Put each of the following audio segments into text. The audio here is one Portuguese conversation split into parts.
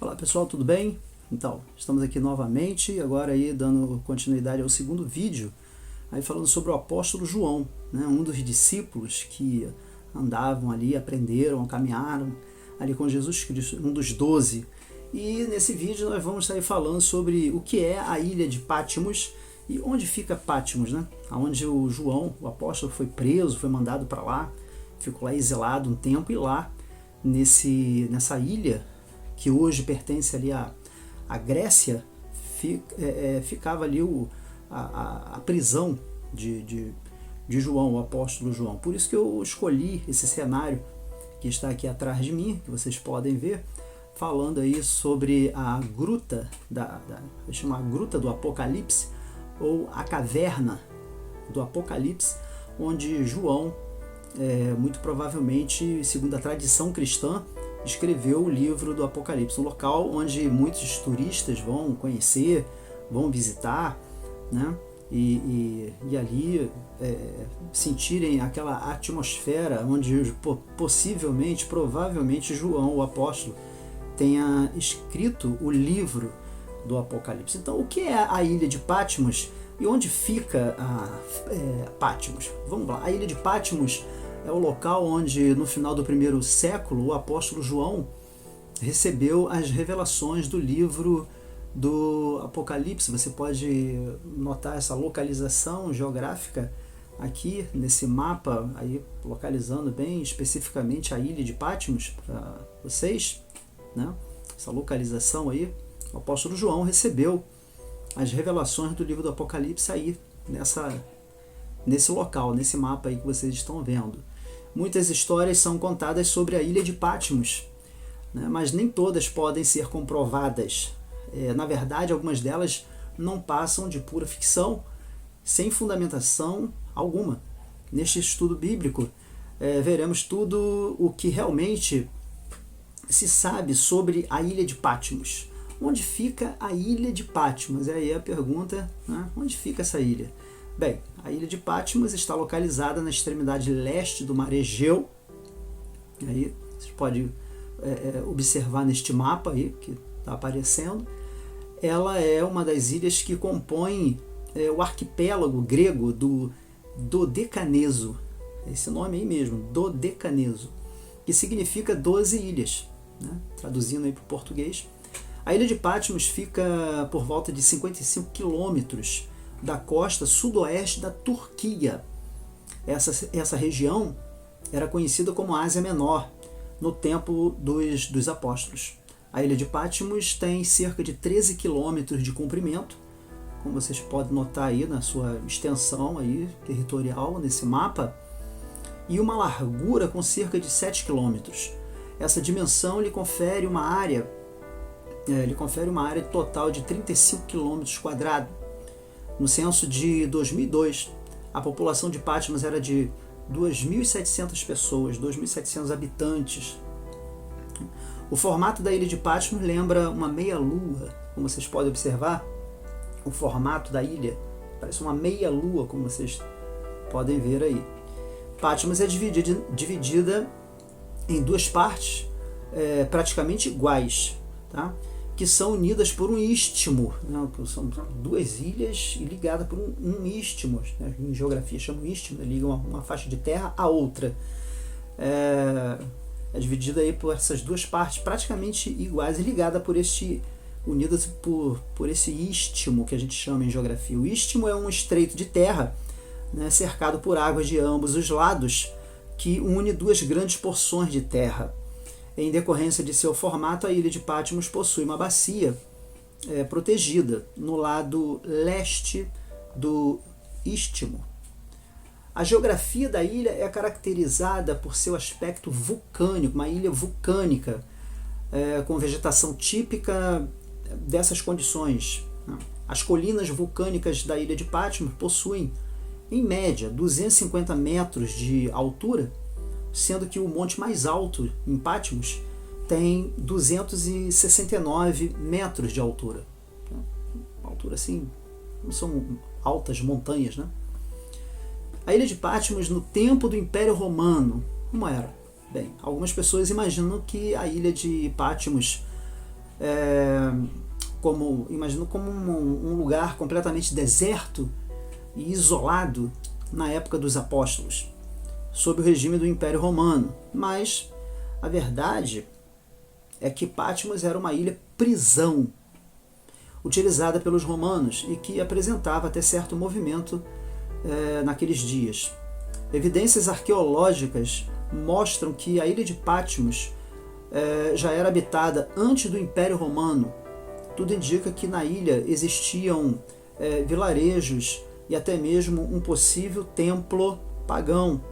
Olá pessoal, tudo bem? Então, estamos aqui novamente, agora aí dando continuidade ao segundo vídeo, aí falando sobre o apóstolo João, né? Um dos discípulos que andavam ali, aprenderam, caminharam ali com Jesus Cristo, um dos 12. E nesse vídeo nós vamos estar aí falando sobre o que é a ilha de Patmos e onde fica Patmos, né? Onde o João, o apóstolo, foi preso, foi mandado para lá, ficou lá exilado um tempo e lá nessa ilha que hoje pertence ali à Grécia, ficava ali a prisão de João, o apóstolo João. Por isso que eu escolhi esse cenário que está aqui atrás de mim, que vocês podem ver, falando aí sobre a gruta, vou chamar a gruta do Apocalipse, ou a caverna do Apocalipse, onde João, muito provavelmente, segundo a tradição cristã, escreveu o livro do Apocalipse, um local onde muitos turistas vão conhecer, vão visitar, né? E ali sentirem aquela atmosfera onde possivelmente, provavelmente João, o apóstolo, tenha escrito o livro do Apocalipse. Então, o que é a ilha de Patmos e onde fica Patmos? Vamos lá, a ilha de Patmos é o local onde, no final do primeiro século, o apóstolo João recebeu as revelações do livro do Apocalipse. Você pode notar essa localização geográfica aqui nesse mapa, aí localizando bem especificamente a ilha de Patmos para vocês, né? Essa localização aí, o apóstolo João recebeu as revelações do livro do Apocalipse aí nesse local, nesse mapa aí que vocês estão vendo. Muitas histórias são contadas sobre a ilha de Patmos, né? Mas nem todas podem ser comprovadas. Na verdade, algumas delas não passam de pura ficção, sem fundamentação alguma. Neste estudo bíblico, veremos tudo o que realmente se sabe sobre a ilha de Patmos. Onde fica a ilha de Patmos? É aí a pergunta, né? Onde fica essa ilha? Bem, a ilha de Patmos está localizada na extremidade leste do mar Egeu. Aí você pode observar neste mapa aí que está aparecendo. Ela é uma das ilhas que compõem o arquipélago grego do Dodecaneso. Esse nome aí mesmo, Dodecaneso, que significa 12 ilhas, né? Traduzindo aí para o português. A ilha de Patmos fica por volta de 55 quilômetros da costa sudoeste da Turquia. Essa região era conhecida como Ásia Menor, no tempo dos apóstolos. A ilha de Patmos tem cerca de 13 quilômetros de comprimento, como vocês podem notar aí na sua extensão aí, territorial nesse mapa, e uma largura com cerca de 7 quilômetros. Essa dimensão lhe confere uma área total de 35 quilômetros quadrados. No censo de 2002, a população de Patmos era de 2.700 pessoas, 2.700 habitantes. O formato da ilha de Patmos lembra uma meia-lua, como vocês podem observar. O formato da ilha parece uma meia-lua, como vocês podem ver aí. Patmos é dividida em duas partes praticamente iguais, tá? Que são unidas por um istmo, né? São duas ilhas ligadas por um istmo, né? Em geografia chamam istmo, ligam uma faixa de terra à outra. É dividida aí por essas duas partes praticamente iguais e ligada unidas por esse istmo que a gente chama em geografia. O istmo é um estreito de terra, né, cercado por águas de ambos os lados, que une duas grandes porções de terra. Em decorrência de seu formato, a ilha de Patmos possui uma bacia protegida no lado leste do istmo. A geografia da ilha é caracterizada por seu aspecto vulcânico, uma ilha vulcânica, com vegetação típica dessas condições. As colinas vulcânicas da ilha de Patmos possuem, em média, 250 metros de altura, sendo que o monte mais alto em Patmos tem 269 metros de altura. Uma altura assim, não são altas montanhas, né? A ilha de Patmos, no tempo do Império Romano, como era? Bem, algumas pessoas imaginam que a ilha de Patmos imagino como um lugar completamente deserto e isolado na época dos apóstolos, sob o regime do Império Romano. Mas a verdade é que Patmos era uma ilha prisão, utilizada pelos romanos e que apresentava até certo movimento naqueles dias. Evidências arqueológicas mostram que a ilha de Patmos já era habitada antes do Império Romano. Tudo indica que na ilha existiam vilarejos e até mesmo um possível templo pagão.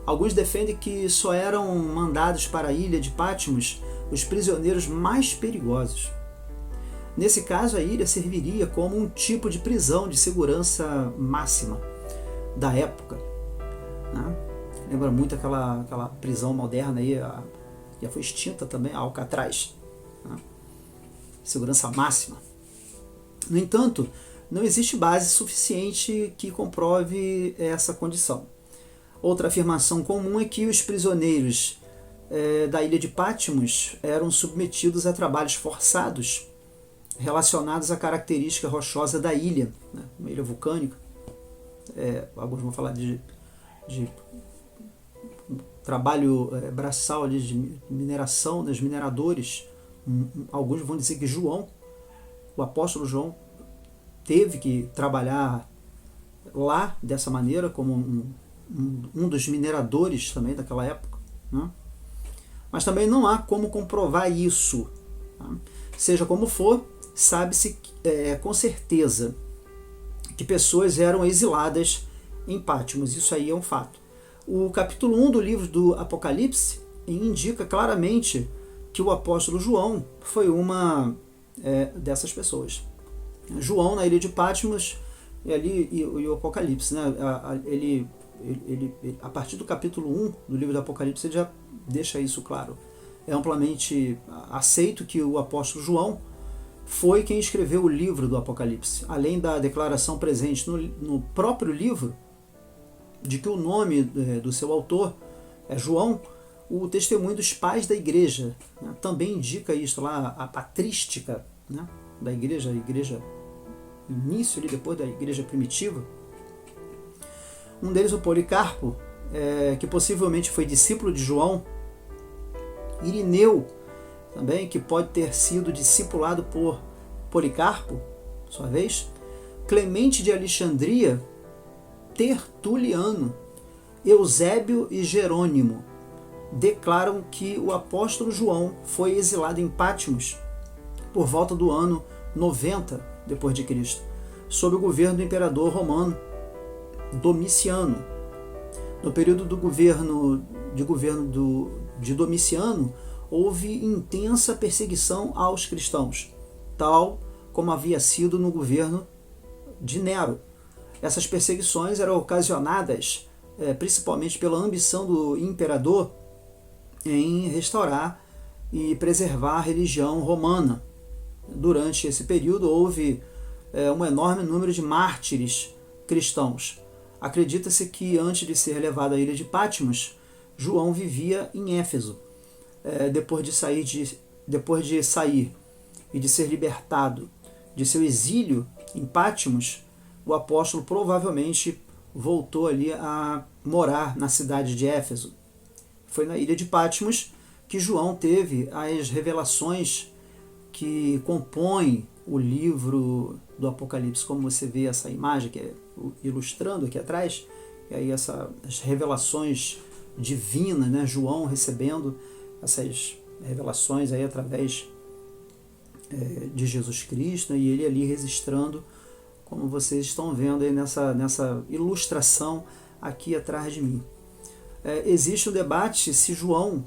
Alguns defendem que só eram mandados para a ilha de Patmos os prisioneiros mais perigosos. Nesse caso, a ilha serviria como um tipo de prisão de segurança máxima da época, né? Lembra muito aquela prisão moderna aí, já foi extinta também, a Alcatraz, né? Segurança máxima. No entanto, não existe base suficiente que comprove essa condição. Outra afirmação comum é que os prisioneiros da ilha de Patmos eram submetidos a trabalhos forçados relacionados à característica rochosa da ilha, né? Uma ilha vulcânica. Alguns vão falar de trabalho braçal ali, de mineração, dos mineradores. Alguns vão dizer que o apóstolo João, teve que trabalhar lá dessa maneira, como um dos mineradores também daquela época, né? Mas também não há como comprovar isso, tá? Seja como for, sabe-se com certeza que pessoas eram exiladas em Patmos. Isso aí é um fato. O capítulo 1 do livro do Apocalipse indica claramente que o apóstolo João foi uma dessas pessoas. João, na ilha de Patmos, e o Apocalipse, né? Ele, a partir do capítulo 1 do livro do Apocalipse, ele já deixa isso claro. É amplamente aceito que o apóstolo João foi quem escreveu o livro do Apocalipse. Além da declaração presente no próprio livro, de que o nome do seu autor é João, o testemunho dos pais da igreja, né, também indica isso lá, a patrística, né, da igreja, início ali, depois da igreja primitiva. Um deles, o Policarpo, que possivelmente foi discípulo de João. Irineu, também, que pode ter sido discipulado por Policarpo, sua vez. Clemente de Alexandria, Tertuliano, Eusébio e Jerônimo declaram que o apóstolo João foi exilado em Patmos por volta do ano 90 depois de Cristo, sob o governo do imperador romano Domiciano. No período de Domiciano, houve intensa perseguição aos cristãos, tal como havia sido no governo de Nero. Essas perseguições eram ocasionadas principalmente pela ambição do imperador em restaurar e preservar a religião romana. Durante esse período houve um enorme número de mártires cristãos. Acredita-se que antes de ser levado à ilha de Patmos, João vivia em Éfeso. Depois de sair e de ser libertado de seu exílio em Patmos, o apóstolo provavelmente voltou ali a morar na cidade de Éfeso. Foi na ilha de Patmos que João teve as revelações que compõem o livro do Apocalipse, como você vê essa imagem que é ilustrando aqui atrás, e aí as revelações divinas, né? João recebendo essas revelações aí através de Jesus Cristo, e ele ali registrando, como vocês estão vendo aí nessa ilustração aqui atrás de mim. Existe um debate se João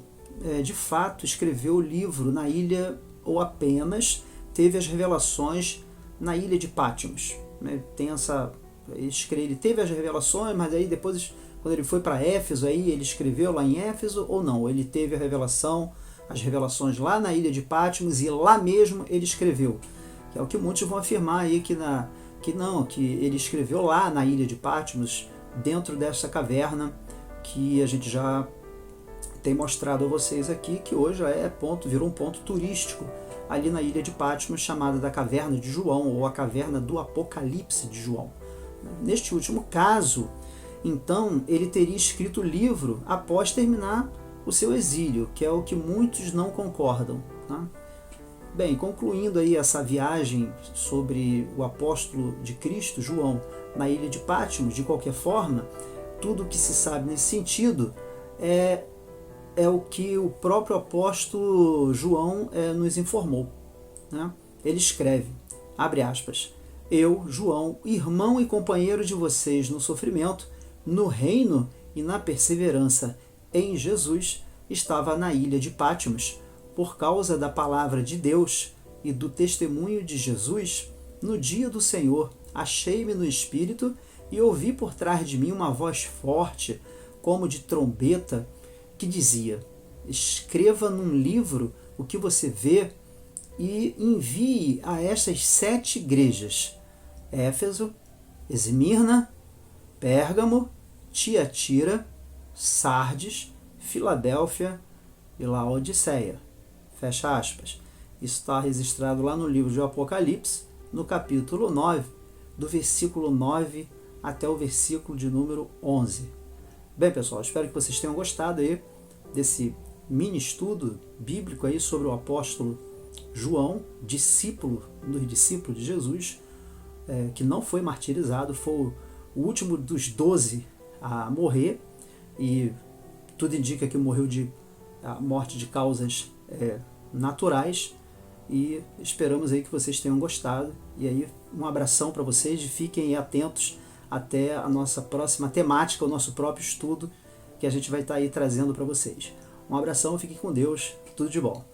de fato escreveu o livro na ilha ou apenas teve as revelações na ilha de Patmos, né? Ele teve as revelações, mas aí depois, quando ele foi para Éfeso, aí ele escreveu lá em Éfeso, ou não, ele teve as revelações lá na ilha de Patmos e lá mesmo ele escreveu. Que é o que muitos vão afirmar aí que ele escreveu lá na ilha de Patmos, dentro dessa caverna que a gente já tem mostrado a vocês aqui que hoje virou um ponto turístico ali na ilha de Patmos, chamada da Caverna de João, ou a Caverna do Apocalipse de João. Neste último caso, então, ele teria escrito o livro após terminar o seu exílio, que é o que muitos não concordam. Tá? Bem, concluindo aí essa viagem sobre o apóstolo de Cristo, João, na ilha de Patmos, de qualquer forma, tudo o que se sabe nesse sentido é o que o próprio apóstolo João nos informou. Né? Ele escreve, abre aspas, eu, João, irmão e companheiro de vocês no sofrimento, no reino e na perseverança em Jesus, estava na ilha de Patmos, por causa da palavra de Deus e do testemunho de Jesus. No dia do Senhor, achei-me no Espírito e ouvi por trás de mim uma voz forte, como de trombeta, que dizia, escreva num livro o que você vê e envie a estas 7 igrejas, Éfeso, Esmirna, Pérgamo, Tiatira, Sardes, Filadélfia e Laodiceia. Fecha aspas. Isso está registrado lá no livro de Apocalipse, no capítulo 9, do versículo 9 até o versículo de número 11. Bem, pessoal, espero que vocês tenham gostado aí desse mini estudo bíblico aí sobre o apóstolo João, discípulo, um dos discípulos de Jesus, que não foi martirizado, foi o último dos 12 a morrer, e tudo indica que morreu de a morte de causas naturais, e esperamos aí que vocês tenham gostado, e aí um abração para vocês e fiquem atentos até a nossa próxima temática, o nosso próprio estudo que a gente vai estar aí trazendo para vocês. Um abração, fiquem com Deus, tudo de bom.